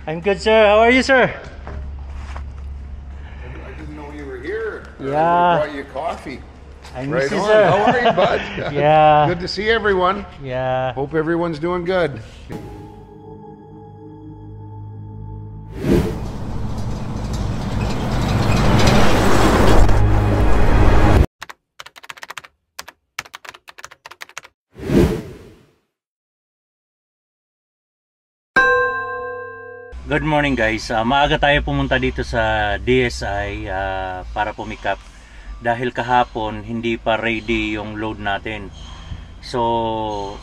I'm good, sir. How are you, sir? I didn't know you were here. Yeah. I brought you coffee. I Right miss you, on. sir. How are you, bud? Yeah. Good to see everyone. Yeah. Hope everyone's doing good. Good morning, guys. Maaga tayo pumunta dito sa DSI para pumikap dahil kahapon hindi pa ready yung load natin. So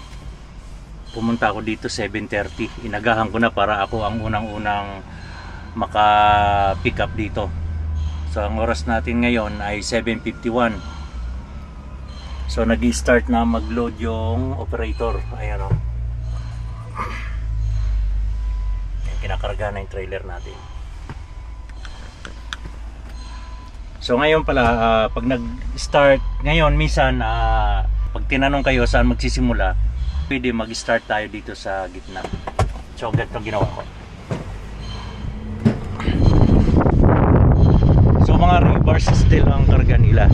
pumunta ako dito 7:30. Inagahan ko na para ako ang unang-unang maka-pick up dito. So ang oras natin ngayon ay 7:51. So nag-start na mag-load yung operator. Ayan o. Kinakarga na yung trailer natin. So ngayon pala, pag nag-start ngayon, minsan pag tinanong kayo saan magsisimula, pwede mag-start tayo dito sa gitna. So ganito ginawa ko. So mga rebars still ang karga nila.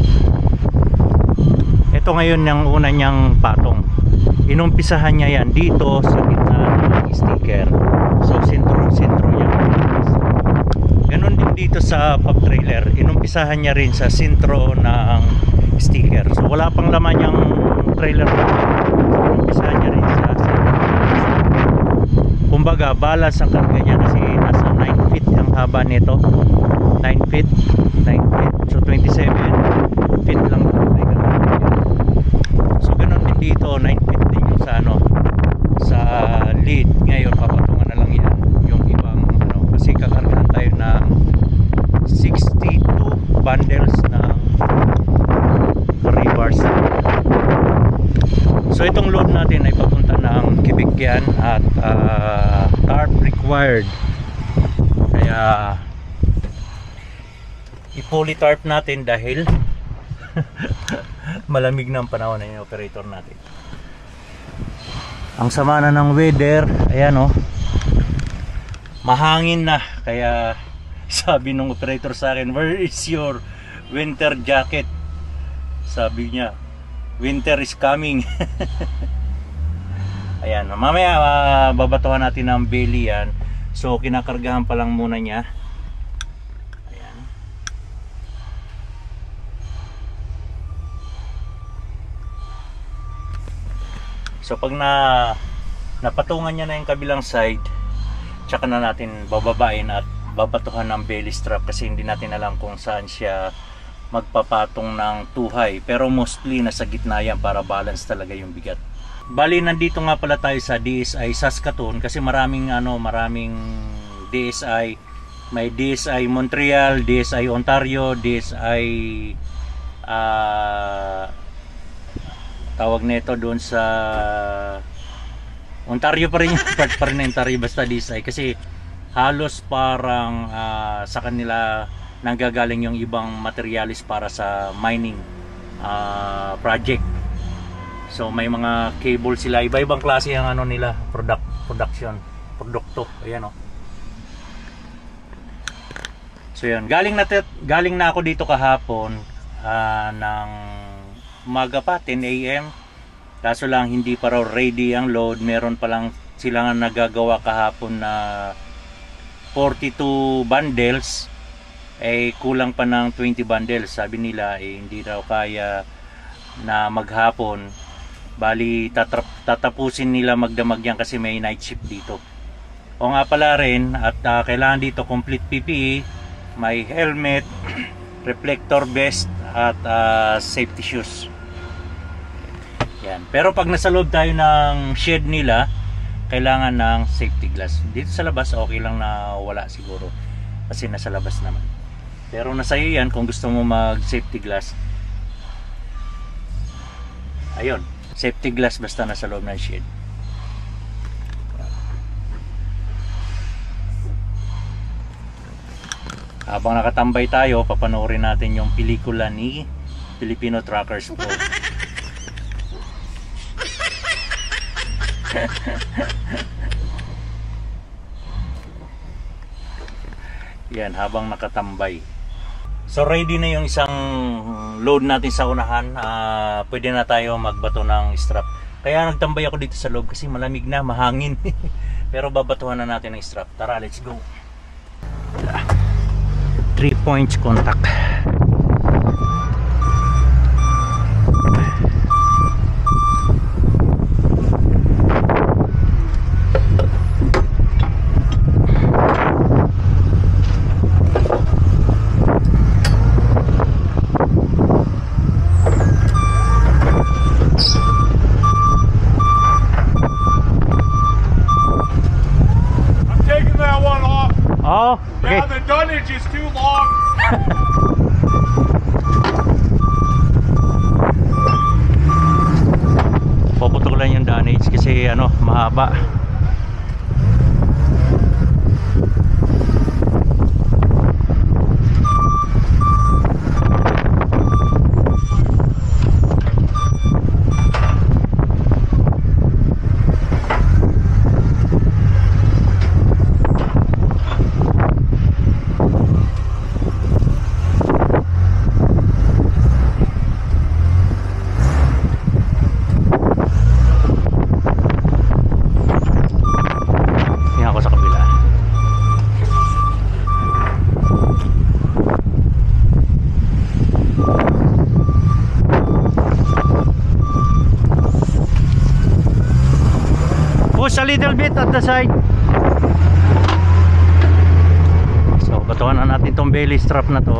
Ito ngayon yung una niyang patong. Inumpisahan niya yan dito sa gitna ng sticker. So sentro niya. Ganon din dito sa pop trailer. Inumpisahan niya rin sa sentro ng sticker. So wala pang laman yung trailer. Inumpisahan niya rin sa sentro. Kumbaga balance ang karga niya kasi nasa 9 feet ang haba nito. 9 feet. So 27 feet lang. So ganon din dito, 9 feet din yung sa sa lead. Ngayon papatungan na lang yan yung ibang kasi kakargahan tayo ng 62 bundles ng rebars. So itong load natin ay papunta ng Kibikyan at tarp required, kaya i-fully tarp natin dahil malamig na ang panahon na yung operator natin. Ang sama na ng weather, ayan o, mahangin na, kaya sabi ng operator sa akin, where is your winter jacket? Sabi niya, winter is coming. Ayan, mamaya babatuhan natin ng belly yan. So kinakargahan pa lang muna niya. Ayan. So pag napatungan niya na yung kabilang side, tsaka na natin bababain at babatuhan ng belly strap kasi hindi natin alam kung saan siya magpapatong ng tuhay, pero mostly nasa gitna yan para balance talaga yung bigat. Bali nandito nga pala tayo sa DSI Saskatoon kasi maraming DSI. May DSI Montreal, DSI Ontario, DSI tawag nito doon sa Ontario pa rin yung part pa rin ng Ontario, basta DSI kasi halos parang sa kanila nanggagaling yung ibang materialis para sa mining project. So may mga cable sila, iba-ibang klase ang nila, produkto. Ayan o. So yun, galing na ako dito kahapon ng umaga pa, 10 AM. Kaso lang hindi pa raw ready ang load. Meron pa lang silang nagagawa kahapon na 42 bundles. Kulang pa ng 20 bundles. Sabi nila hindi raw kaya na maghapon. Bali tatapusin nila magdamag yan kasi may night shift dito. O nga pala rin, at kailangan dito complete PPE, may helmet, reflector vest at safety shoes. Yan. Pero pag nasa loob tayo ng shed nila, kailangan ng safety glass. Dito sa labas okay lang na wala siguro kasi nasa labas naman. Pero nasa iyo yan kung gusto mo mag safety glass. Ayun, safety glass basta nasa loob ng shed. Habang nakatambay tayo, papanoorin natin yung pelikula ni Filipino Truckers Pro. Yan, habang nakatambay. So ready na yung isang load natin sa unahan. Pwede na tayo magbato ng strap. Kaya nagtambay ako dito sa loob kasi malamig na, mahangin. Pero babatuhan na natin ng strap. Tara, let's go. 3 points contact. Oh, okay. Yeah, the dunnage is too long. Puputulan yung dunnage kasi ano, mahaba. Push a little bit at the side. So batuhan na natin tong belly strap na to,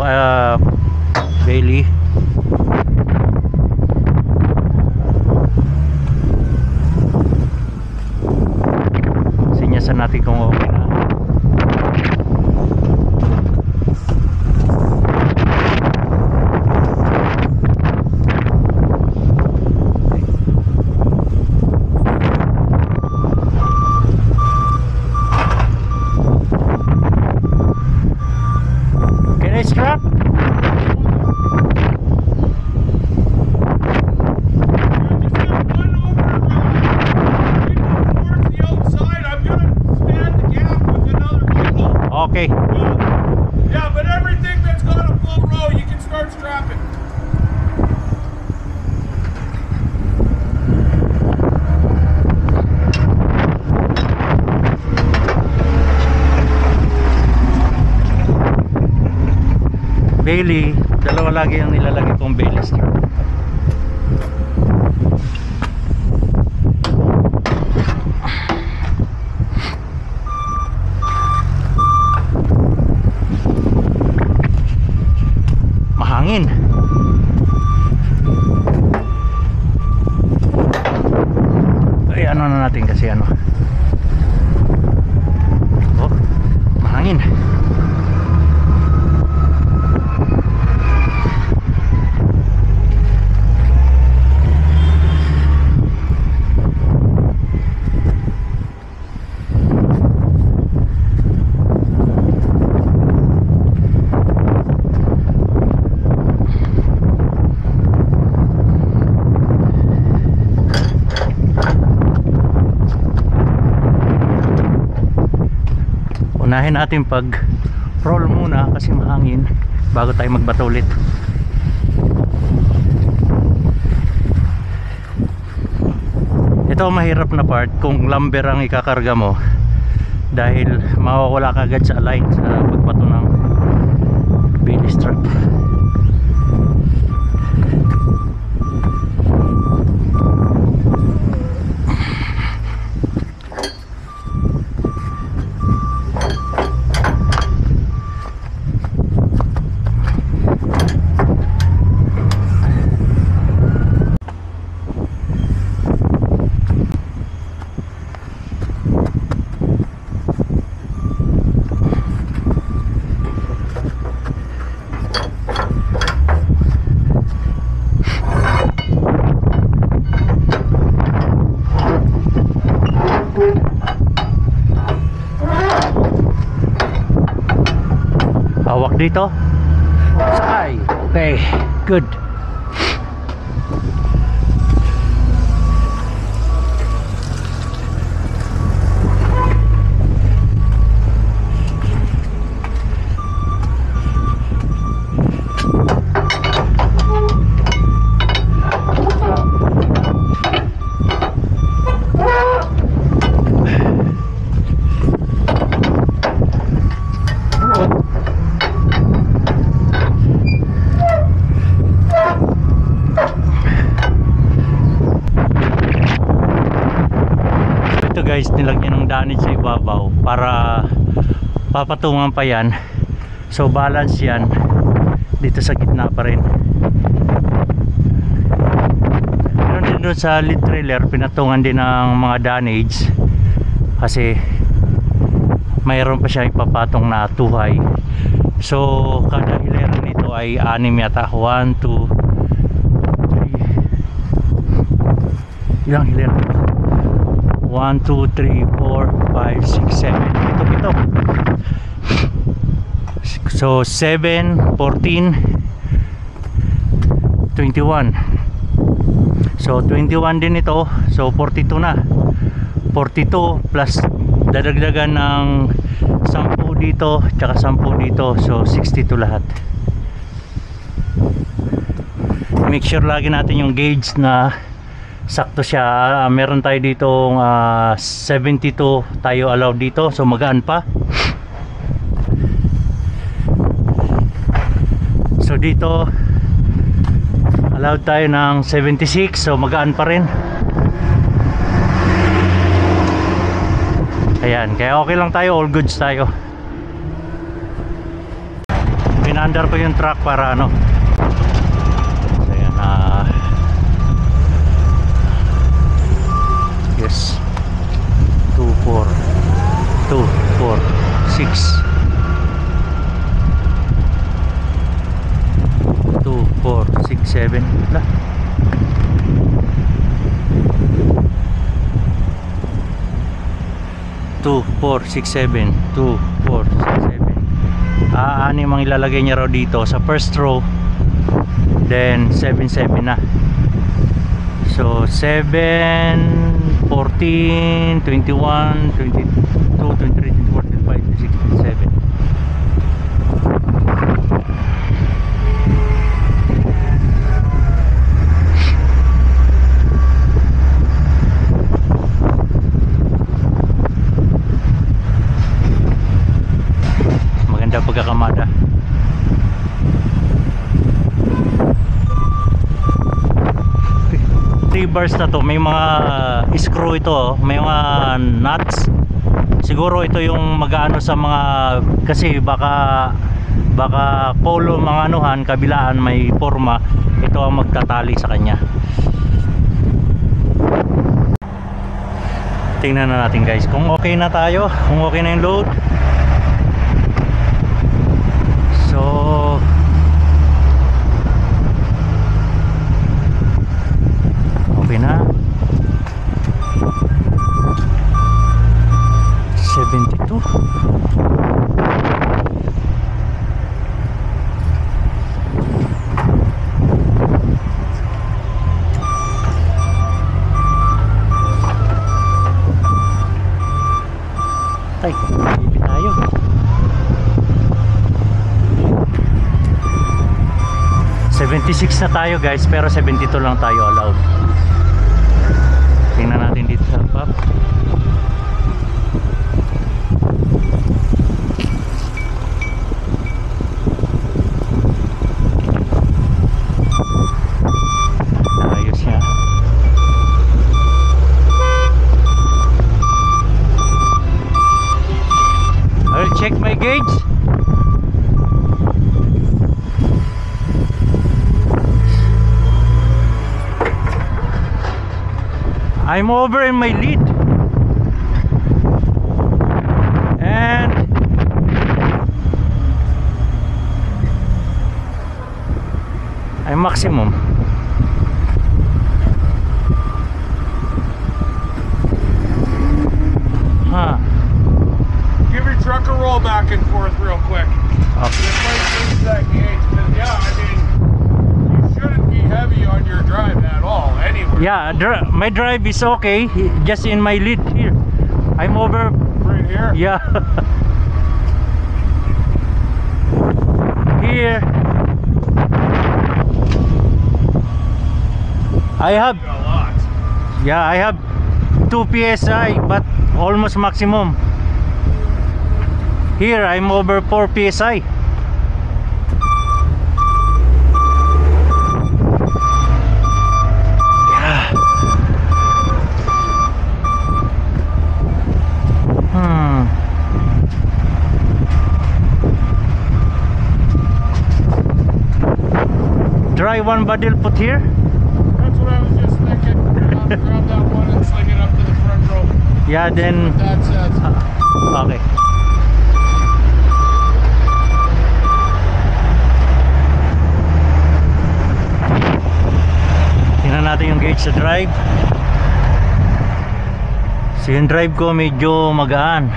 belly. Sinyasan natin kung okay na. Strap. Okay. Yeah, but everything that's got a full row, you can start strapping. Belly, dalawa lagi yung nilalagay kong belly strap. Mahangin. Ay, ano na natin kasi ano. Oh, mahangin. Unahin natin pag roll muna kasi mahangin bago tayo magbato ulit. Ito ang mahirap na part kung lumber ang ikakarga mo dahil mawawala ka agad sa align sa pagbato ng belly strap. Hawak dito. Sakay. Okay, good. para papatungan pa yan. So balance yan dito sa gitna pa rin. Meron din doon sa lead trailer, pinatungan din ng mga damage kasi mayroon pa siya ipapatong na 2 high. So kada hilera nito ay 6 yata. 1, 2, 3, ilang hilera? 1, 2, 3, 4, 5, 6, 7, ito. So 7, 14, 21. So 21 din ito. So 42 na. 42 plus dadagdagan ng 10 dito tsaka 10 dito. So 62 lahat. Make sure lagi natin yung gauge na sakto siya. Meron tayo dito 72 tayo allowed dito. So magaan pa. So dito allowed tayo ng 76. So magaan pa rin. Ayan, kaya okay lang tayo, all goods tayo. Pinandar ko yung truck para ano. So ayan, yes. 2, 4 2, 4, 6 2, 4, 6, 7 lah. 2, 4, 6, 7 2, 4, 6, 7 anim ang ilalagay niya raw dito sa first row, then 7, 7 na. So 7, 14, 21, 22, 23, 24, 25, 26, 27. Pagkakamada. 3 bars na to, may mga screw ito, may mga nuts. Siguro ito yung mag-aano sa mga, kasi baka polo mga anuhan, kabilaan may forma, ito ang magtatali sa kanya. Tingnan na natin guys kung okay na tayo, kung okay na yung load. So okay na. 72. Tay, hindi tayo. 76 na tayo guys, pero 72 lang tayo allowed. Tingnan natin dito sa pop. Ayos niya. I will check my gauge. I'm over in my lead and I'm maximum. Huh. Give your truck a roll back and forth real quick. Okay. This might change that gauge, 'cause, yeah, I mean, you shouldn't be heavy on your drive at all, anywhere. Yeah, my drive is okay, just in my lead here. I'm over. Right here? Yeah. Here. I have, A lot. yeah, I have 2 PSI, but almost maximum. Here, I'm over 4 PSI. one bundle put here? That's what I was just thinking. Grab that one and sling it up to the front row. Yeah, then What that says. okay. Tingnan natin yung gauge sa drive. So yung drive ko medyo magaan.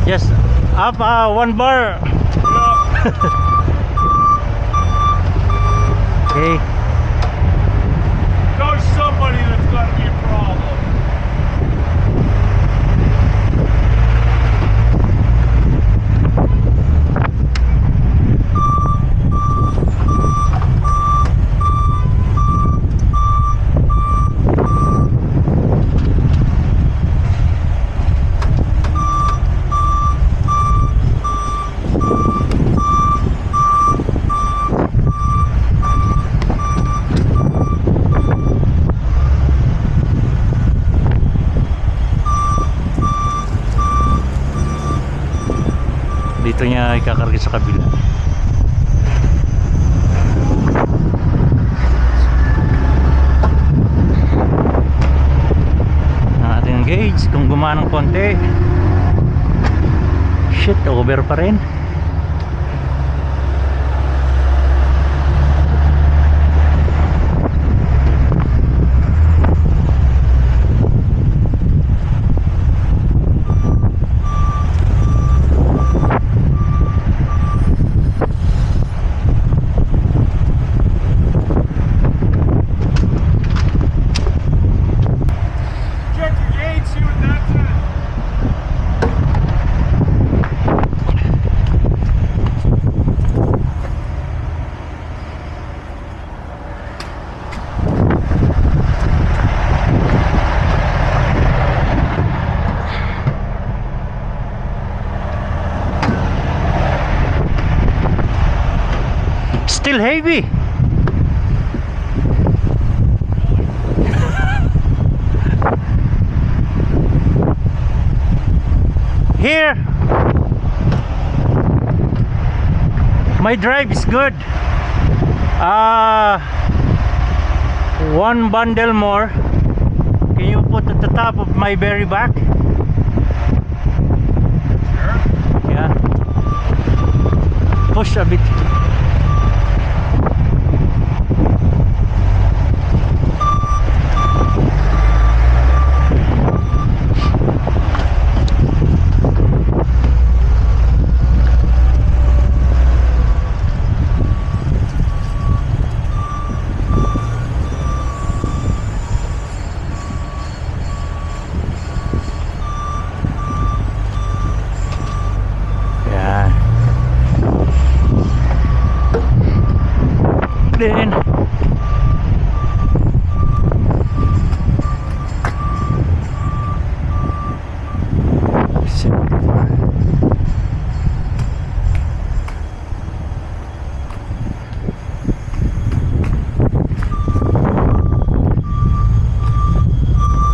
Yes, up 1 bar. Okay. There's somebody that's got to be a problem. Dito niya ikakarga sa kabila. Natin ang gauge kung gumana ng konti. Shit, over pa rin. Check your gauge, see what that says. Still heavy. Here, my drive is good. One bundle more. Can you put at the top of my berry back? Sure. Yeah. Push a bit. Then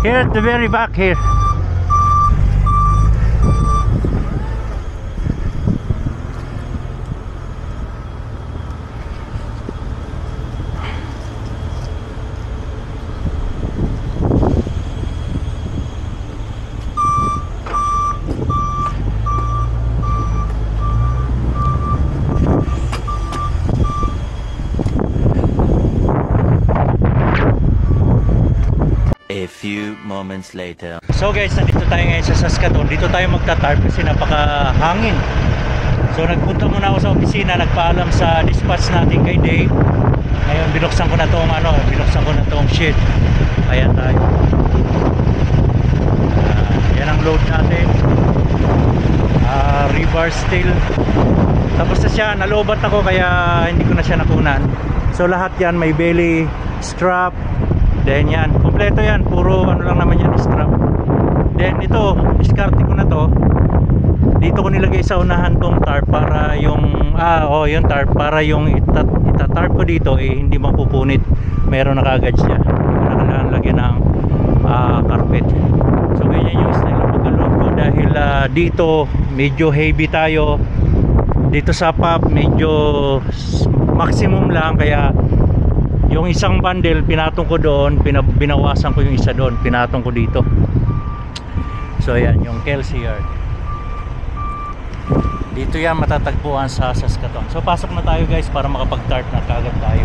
here at the very back here. A few moments later. So guys, nandito tayo ngayon sa Saskatoon. Dito tayo magta-tarp kasi napakahangin. So nagpunta muna ako sa opisina, nagpaalam sa dispatch natin kay Dave. Ngayon binuksan ko na tong sheet. Ayan tayo. Yan ang load natin. Rebar steel. Tapos na siya, nalobat ako kaya hindi ko na siya nakunan. So lahat yan may belly strap. Then yan, kompleto yan. Puro ano lang naman yan, strap. Then ito, diskarte ko na to. Dito ko nilagay sa unahan tong tarp para yung yung tarp para yung itatarp ko dito hindi mapupunit. Meron na kaagad siya. Kailangan lagyan ng carpet. So ganyan yung style ng paglaloob ko dahil dito medyo heavy tayo. Dito sa pop medyo maximum lang kaya yung isang bundle pinatong ko doon, binawasan ko yung isa doon, pinatong ko dito. So ayan yung Kelsey Yard. Dito yan matatagpuan sa Saskatoon. So pasok na tayo guys para makapag-tarp na kagad tayo.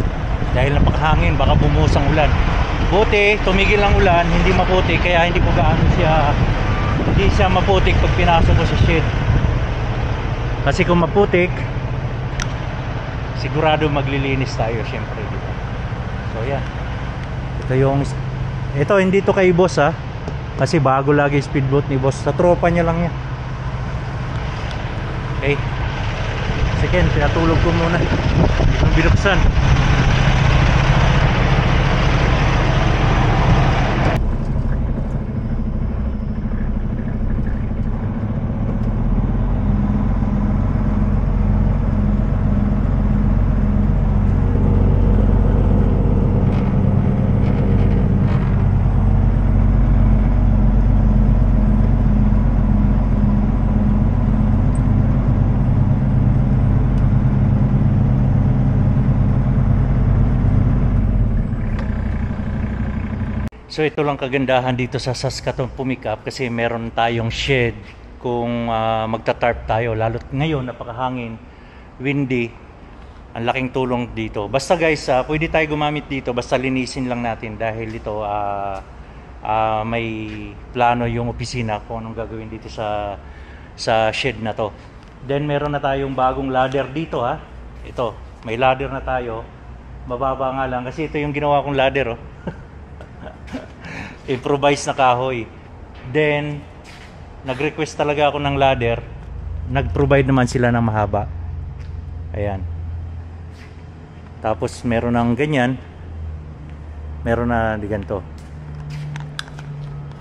Dahil napakahangin, baka bumuhos ang ulan. Buti, tumigil ang ulan, hindi maputik. Kaya hindi po gaano siya maputik pag pinasok ko sa shed. Kasi kung maputik, sigurado maglilinis tayo syempre dito. So yan. Ito hindi to kay boss ha. Kasi bago lagi speedboat ni boss. Sa tropa niya lang yan. Okay. Second, pinatulog ko muna. Hindi kong binuksan. So ito lang kagandahan dito sa Saskatoon pumikap kasi meron tayong shed kung magta-tarp tayo lalo't ngayon napakahangin, windy, ang laking tulong dito. Basta guys, pwede tayo gumamit dito basta linisin lang natin dahil ito may plano yung opisina kung anong gagawin dito sa shed na to. Then meron na tayong bagong ladder dito ha. Ito, may ladder na tayo. Mababa nga lang kasi ito yung ginawa kong ladder oh. Improvise na kahoy. Then nag-request talaga ako ng ladder. Nag-provide naman sila ng mahaba. Ayan. Tapos meron ng ganyan. Meron na di ganito.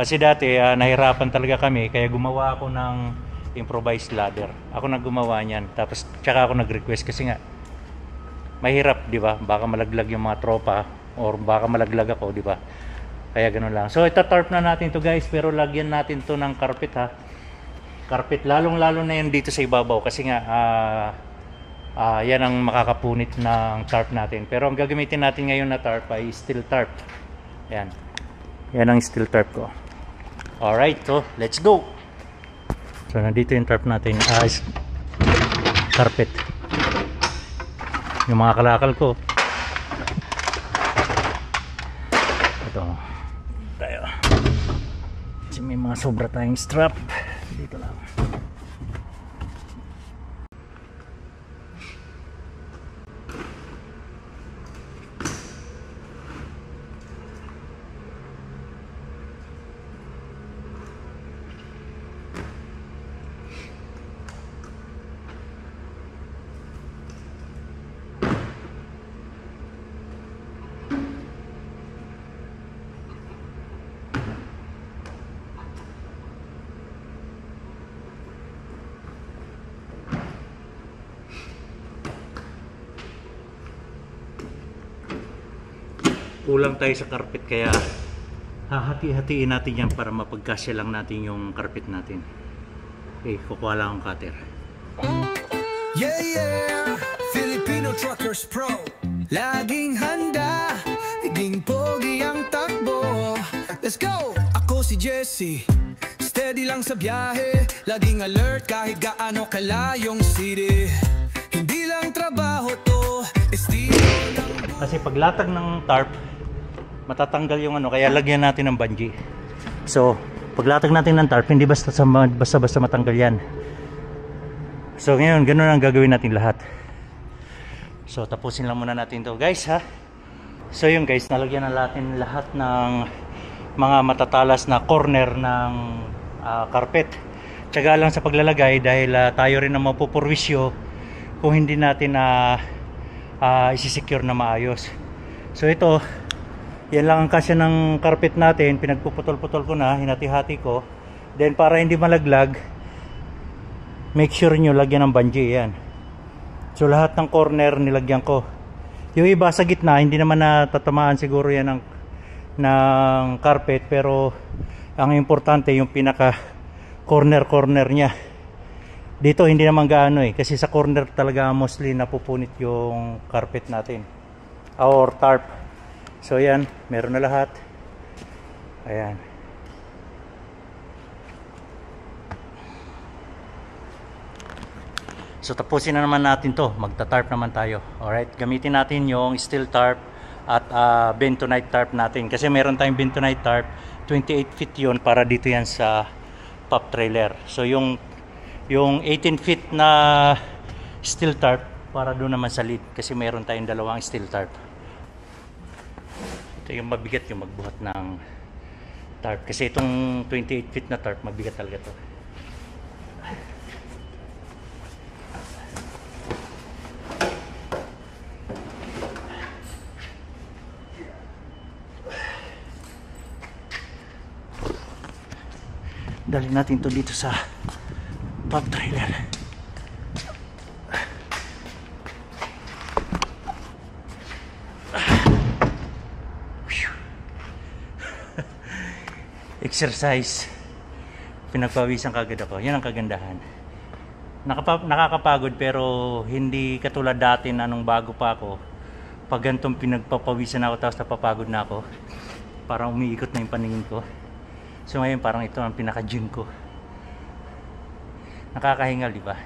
Kasi dati nahirapan talaga kami kaya gumawa ako ng improvised ladder. Ako nang gumawa niyan. Tapos tsaka ako nag-request kasi nga mahirap, di ba? Baka malaglag yung mga tropa or baka malaglag ako, di ba? Kaya ganoon lang. So ita-tarp na natin to guys, pero lagyan natin to ng carpet ha. Carpet lalong-lalo na yan dito sa ibabaw kasi nga yan ang makakapunit ng tarp natin. Pero ang gagamitin natin ngayon na tarp ay steel tarp. Yan. Yan ang steel tarp ko. Alright, so let's go. So nandito yung tarp natin, carpet. Yung mga kalakal ko. Ito tayo. Kasi may mga sobra tayong strap dito lang. Kulang tayo sa carpet kaya hahati-hatiin natin yan para mapagkasya lang natin yung carpet natin. Okay, kukuha lang ang cutter. Yeah, yeah, Filipino Truckers Pro. Laging handa, higing pogi ang takbo. Let's go! Ako si Jesse, steady lang sa biyahe. Laging alert kahit gaano kalayong city. Hindi lang trabaho to, estilo lang. Kasi paglatag ng tarp, matatanggal yung ano, kaya lagyan natin ng bungee. So, paglatag natin ng tarp, hindi basta matanggal yan. So, ngayon, ganun ang gagawin natin lahat. So, tapusin lang muna natin to guys, ha? So, yun guys, nalagyan na natin lahat ng mga matatalas na corner ng carpet. Tiyaga lang sa paglalagay dahil tayo rin ang mapupurwisyo kung hindi natin isi-secure na maayos. So ito, yan lang ang kasya ng carpet natin. Pinagpuputol-putol ko na, hinati-hati ko. Then para hindi malaglag, make sure nyo lagyan ng bungee yan. So lahat ng corner nilagyan ko. Yung iba sa gitna, hindi naman natatamaan siguro yan ng carpet, pero ang importante yung pinaka corner nya. Dito hindi naman gaano kasi sa corner talaga mostly napupunit yung carpet natin or tarp. So yan, meron na lahat. Ayan. So tapusin na naman natin to, magta-tarp naman tayo. Alright, gamitin natin yung steel tarp at bentonite tarp natin. Kasi meron tayong bentonite tarp, 28 feet yun, para dito yan sa pop trailer. So yung 18 feet na steel tarp para doon naman sa lead, kasi meron tayong dalawang steel tarp. Ito yung mabigat, yung magbuhat ng tarp, kasi itong 28 feet na tarp mabigat talaga to. Dali natin to dito sa pop trailer. Exercise. Pinagpawisan kagad ako. Yan ang kagandahan. Nakakapagod pero hindi katulad dati na nung bago pa ako. Pag ganitong pinagpapawisan ako tapos napapagod na ako, parang umiikot na yung paningin ko. So ngayon parang ito ang pinaka-gym ko. Nakakahingal, di ba?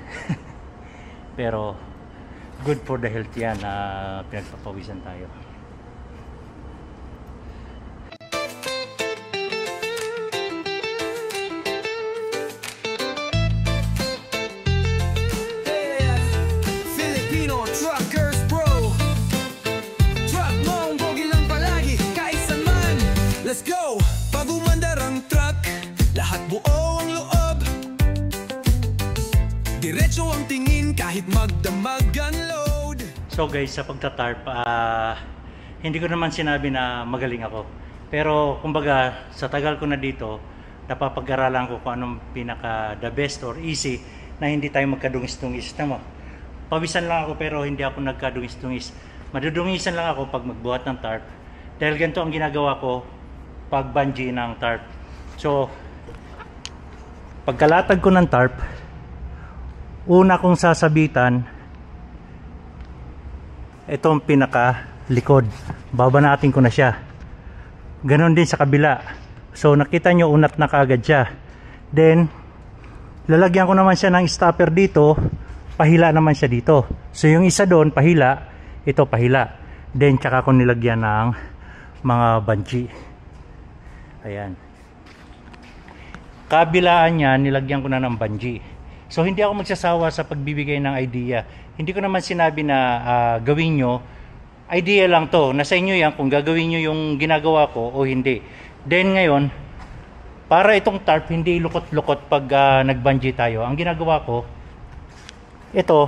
Pero good for the health yan na pinagpapawisan tayo. Filipino Truckers Pro. Truck mo ang bogi lang palagi, kaisan man. Let's go! Pag umandar ang truck, lahat buo ang loob. Diretso ang tingin kahit magdamag ang load. So guys, sa pagtatarp, hindi ko naman sinabi na magaling ako. Pero kumbaga, sa tagal ko na dito, napapag-aralan ko kung anong pinaka the best or easy na hindi tayo magkadungis-dungis. Tama, pawisan lang ako pero hindi ako nagkadungis-dungis. Madudungisan lang ako pag magbuhat ng tarp. Dahil ganito ang ginagawa ko pag bungee ng tarp. So pagkalatag ko ng tarp, una kong sasabitan itong pinaka likod. Babanatin ko na siya. Ganon din sa kabila. So nakita nyo, unat na kaagad siya. Then lalagyan ko naman siya ng stopper dito, pahila naman siya dito. So yung isa doon pahila, ito pahila. Then tsaka ko nilagyan ng mga bungee. Ayan. Kabilaan niya, nilagyan ko na ng bungee. So hindi ako magsasawa sa pagbibigay ng idea. Hindi ko naman sinabi na gawin nyo. Idea lang to. Nasa inyo yan kung gagawin nyo yung ginagawa ko o hindi. Then ngayon, para itong tarp hindi lukot-lukot pag nag-bungee tayo, ang ginagawa ko, ito,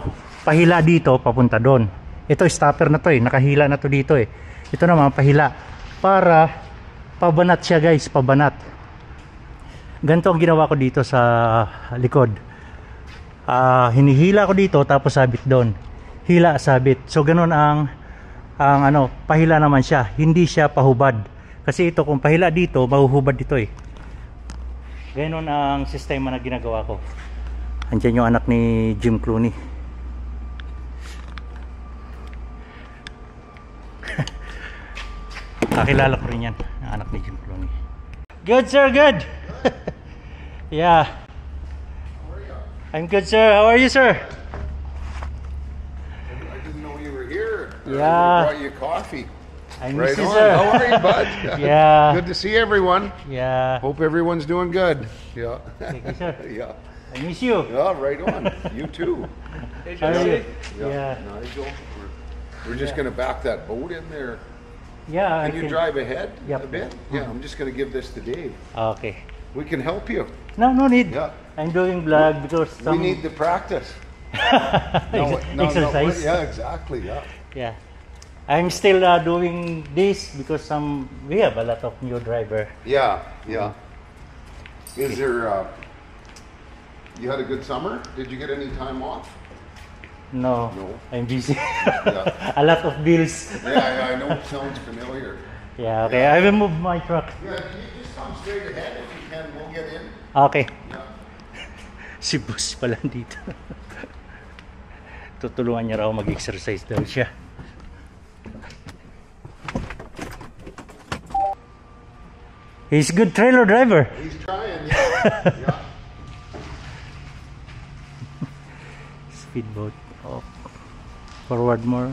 pahila dito, papunta doon. Ito, stopper na to nakahila na to dito Ito naman, pahila. Para pabanat siya guys, pabanat. Ganito ang ginawa ko dito sa likod. Hinihila ko dito tapos sabit doon. Hila, sabit. So ganun ang pahila naman siya. Hindi siya pahubad. Kasi ito kung pahila dito, mahuhubad dito Ganun ang sistema na ginagawa ko. Andiyan yung anak ni Jim Clooney. Kakilala ko rin yan, ang anak ni Jim Clooney. Good sir, good. Yeah. How are you? I'm good sir. How are you sir? I didn't know you were here. Yeah. I brought you coffee. I miss Right you on. sir. How are you, bud? Yeah. Good to see everyone. Yeah. Hope everyone's doing good. Yeah. Thank you sir. Yeah. I miss you. Yeah, right on. You too. How are you? Yeah. Yeah. Nigel, we're just going to back that boat in there. Yeah. Can you drive ahead Yep. a bit? Yeah, I'm just going to give this to Dave. Okay. We can help you. No need. Yeah. I'm doing vlog because We need the practice. Exercise. Yeah, exactly. Yeah. Yeah. I'm still doing this because we have a lot of new driver. Yeah. Yeah. Is there? You had a good summer? Did you get any time off? No, No. I'm busy. Yeah. A lot of bills. Yeah, I know it sounds familiar. Yeah, okay. I will move my truck. Yeah, you just come straight ahead if you can. We'll get in. Okay. Yeah. Si boss pala dito. Tutulungan niya raw mag-exercise daw siya. He's good trailer driver. He's trying. Yeah. Yeah. Speedboat. Oh. Forward more.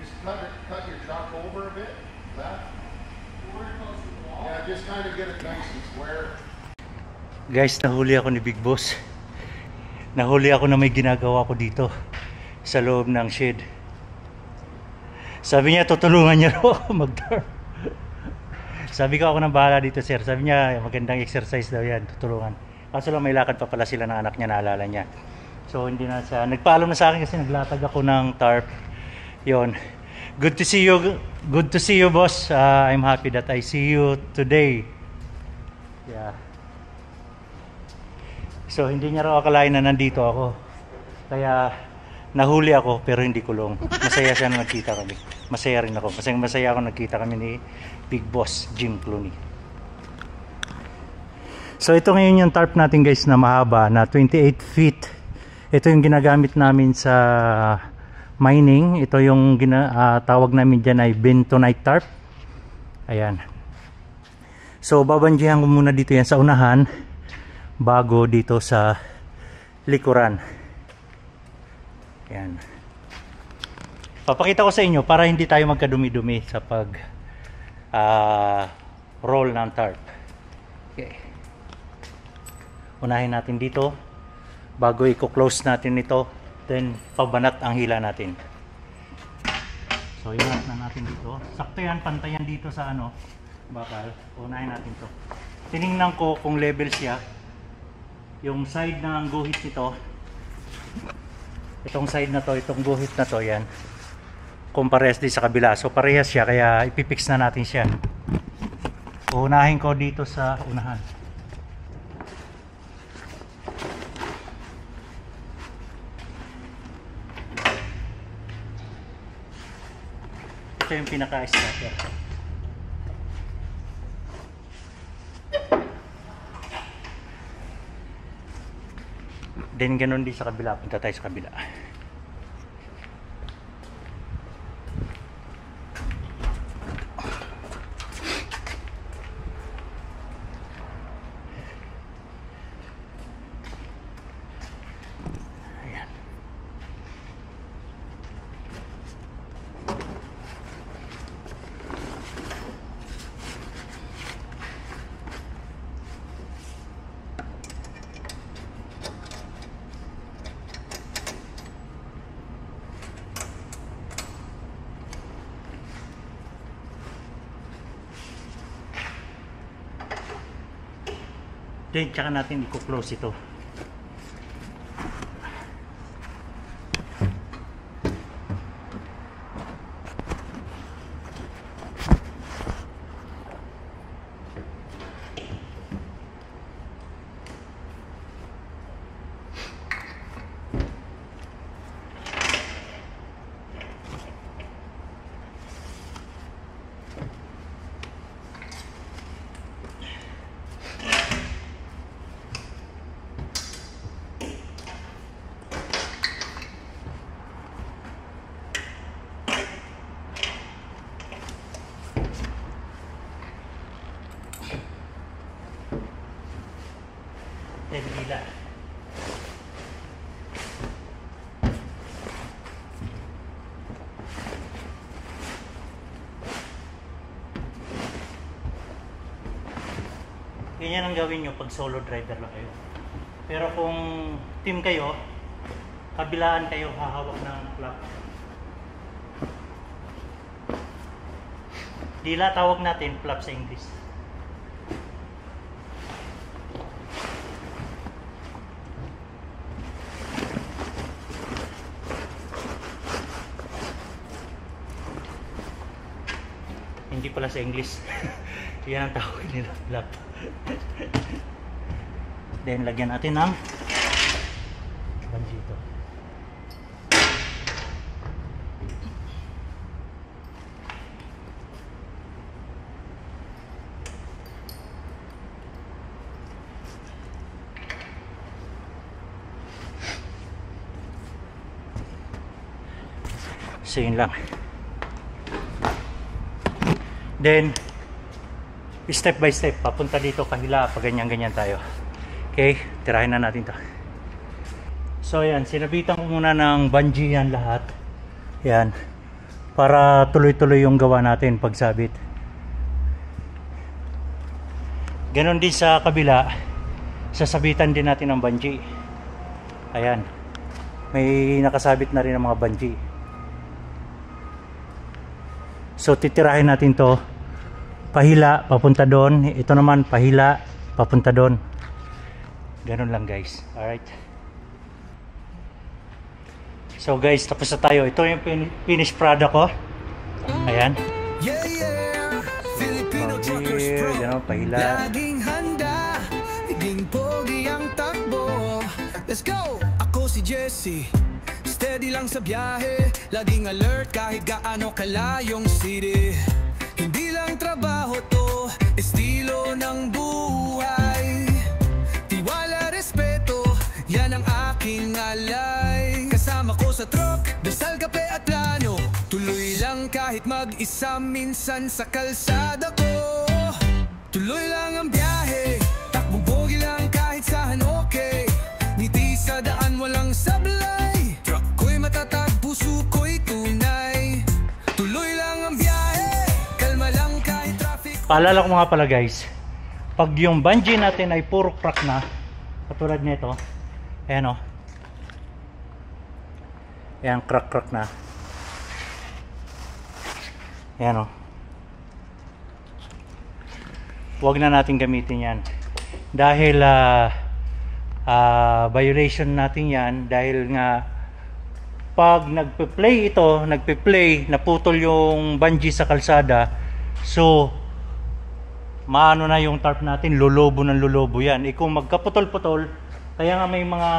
Just cut your truck over a bit. That. Yeah, just kind of get it nice and square. Guys, nahuli ako ni Big Boss. Nahuli ako na may ginagawa ko dito sa loob ng shed. Sabi niya, tutulungan niya raw ako mag-turn. Sabi ko, ako nang bahala dito, sir. Sabi niya, magandang exercise daw yan, tutulungan. Kaso lang may lakad pa pala sila ng anak niya, naalala niya. So hindi na siya, nagpaalam na sa akin kasi naglatag ako ng tarp. Yon. Good to see you. Good to see you, boss. I'm happy that I see you today. Yeah. So hindi niya raw akalain na nandito ako. Kaya nahuli ako pero hindi kulong. Masaya siya na nagkita kami. Masaya rin ako. Masaya ako nagkita kami ni Big Boss Jim Clooney. So ito ngayon yung tarp natin guys na mahaba na 28 feet. Ito yung ginagamit namin sa mining. Ito yung tawag namin dyan ay bentonite tarp. Ayan. So babanjihan ko muna dito yan sa unahan bago dito sa likuran. Ayan. Papakita ko sa inyo para hindi tayo magkadumi-dumi sa pag roll ng tarp. Okay. Unahin natin dito bago i-close natin ito, then pabanat ang hila natin. So iwanat na natin dito. Sakto yan, pantayan dito sa bakal. Unahin natin to. Tiningnan ko kung level siya. Yung side ng guhit nito, itong side na to, itong guhit na to, yan, kung parehas din sa kabila. So parehas siya, kaya ipipix na natin siya. Unahin ko dito sa unahan. Ito yung pinaka-starter. Then ganun din sa kabila. Punta tayo sa kabila. Ayan. Then tsaka natin i-close ito. Then hila. Ganyan ang gawin nyo pag solo driver lang kayo. Pero kung team kayo, kabilaan kayo hahawak ng flap. Dila tawag natin, flap sa English. Hindi pala sa English. Yan ang tawag nila, flap. Then lagyan natin ng bungee ito. So yun lang. Then step by step papunta dito kahila, pag ganyan tayo. Okay, tirahin na natin to. So yan, sinabitan ko muna ng bungee yan lahat. Yan, para tuloy-tuloy yung gawa natin pagsabit. Ganon din sa kabila, sasabitan din natin ng bungee. Ayan, may nakasabit na rin ang mga bungee. So titirahin natin to pahila, papunta doon. Ito naman pahila, papunta doon. Ganun lang guys. Alright. So guys, tapos na tayo. Ito yung finished product ko. Ayan. Yeah, yeah. Filipino Truckers Pro. Ganun, pahila. Laging handa, naging pogi ang takbo. Let's go! Ako si Jesse, steady lang sa biyahe, laging alert kahit gaano kalayong city. Hindi lang trabaho to, estilo ng buhay. Tiwala, respeto, yan ang aking alay. Kasama ko sa truck, dasal, kape at plano. Tuloy lang kahit mag-isa minsan sa kalsada ko. Tuloy lang ang biyahe, takbong pogi lang kahit saan okay. Ngiti sa daan, walang sablay. Truck ko'y matatag, puso ko'y tunay. Tuloy lang ang biyahe, kalma lang kahit traffic. Paalala ko mga pala guys, pag yung bungee natin ay puro crack na, katulad nito, ayan o, ayan, crack na, ayan o, huwag na natin gamitin yan dahil violation natin yan, dahil nga pag nagpe-play ito, naputol yung bungee sa kalsada, so maano na yung tarp natin, lulubo ng lulubo yan. Kung magkaputol-putol, kaya nga may mga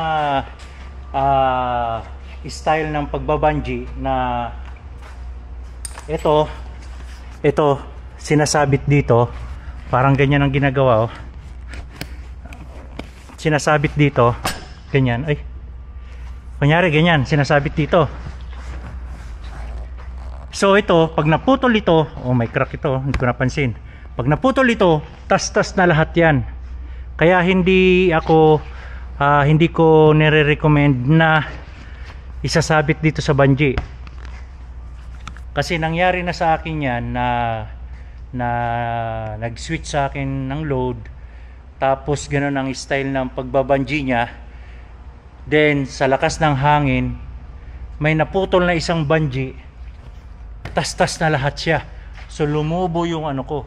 style ng pagbabungee na ito sinasabit dito, parang ganyan ang ginagawa oh. Sinasabit dito, ganyan, ay kunyari ganyan, sinasabit dito. So ito, pag naputol ito, oh may crack ito, hindi ko napansin. Pag naputol ito, tas-tas na lahat yan. Kaya hindi ko nire-recommend na isasabit dito sa bungee. Kasi nangyari na sa akin yan na nag-switch sa akin ng load, tapos gano'n ang style ng pagbabungee niya. Then sa lakas ng hangin, may naputol na isang bungee, tas-tas na lahat siya. So lumubo yung ano ko.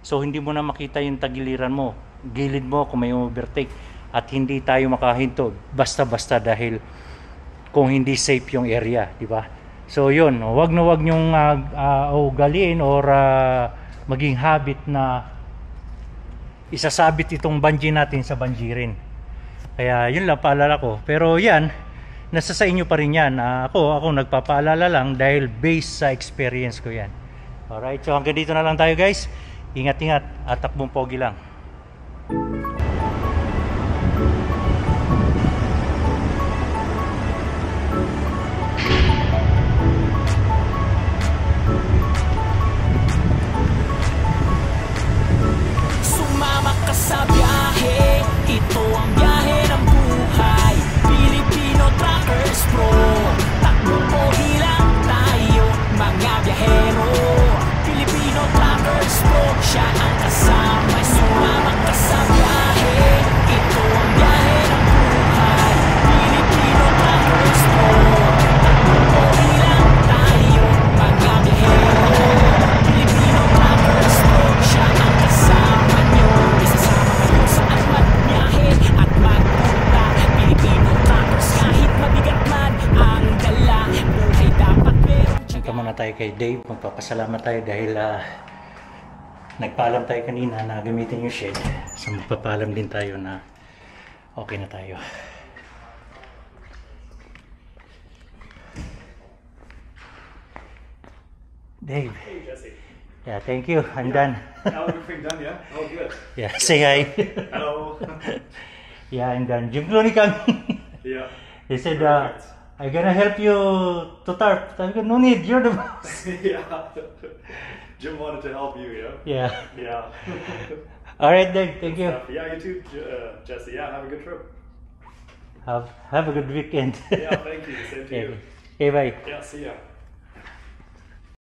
So hindi mo na makita yung tagiliran mo, gilid mo kung may overtake, at hindi tayo makahinto basta-basta dahil kung hindi safe yung area, di ba? So yun, wag nyong ugaliin or maging habit na isasabit itong bungee natin sa bungee rin. Kaya yun lang paalala ko. Pero yan, nasa sa inyo pa rin yan. Ako nagpapaalala lang dahil based sa experience ko yan. Alright, so hanggang dito na lang tayo guys. Ingat-ingat at takbong pogi lang. Sumama ka sa biyahe, ito ang biyahe ng buhay. Filipino Truckers Pro, takbong pogi lang tayo, mga biyahero. Filipino Truckers Pro, siya ang kasama. kay Dave, magpapasalamat tayo dahil nagpaalam tayo kanina na gamitin yung shed. So magpapaalam din tayo na okay na tayo. Dave. Hey, Jesse. Yeah, thank you. I'm done. Everything done, yeah? Oh, good. Yeah, say hi. Hello. Yeah, I'm done. Jim Clooney coming. Yeah. He said, I'm gonna help you to tarp. I go, no need, you're the boss. Yeah. Jim wanted to help you, yeah? Yeah. Yeah. Alright, Dave, thank you. Yeah, you too, Jesse. Yeah, have a good trip. Have a good weekend. Yeah, thank you. Same to you. Okay, bye. Yeah, see ya.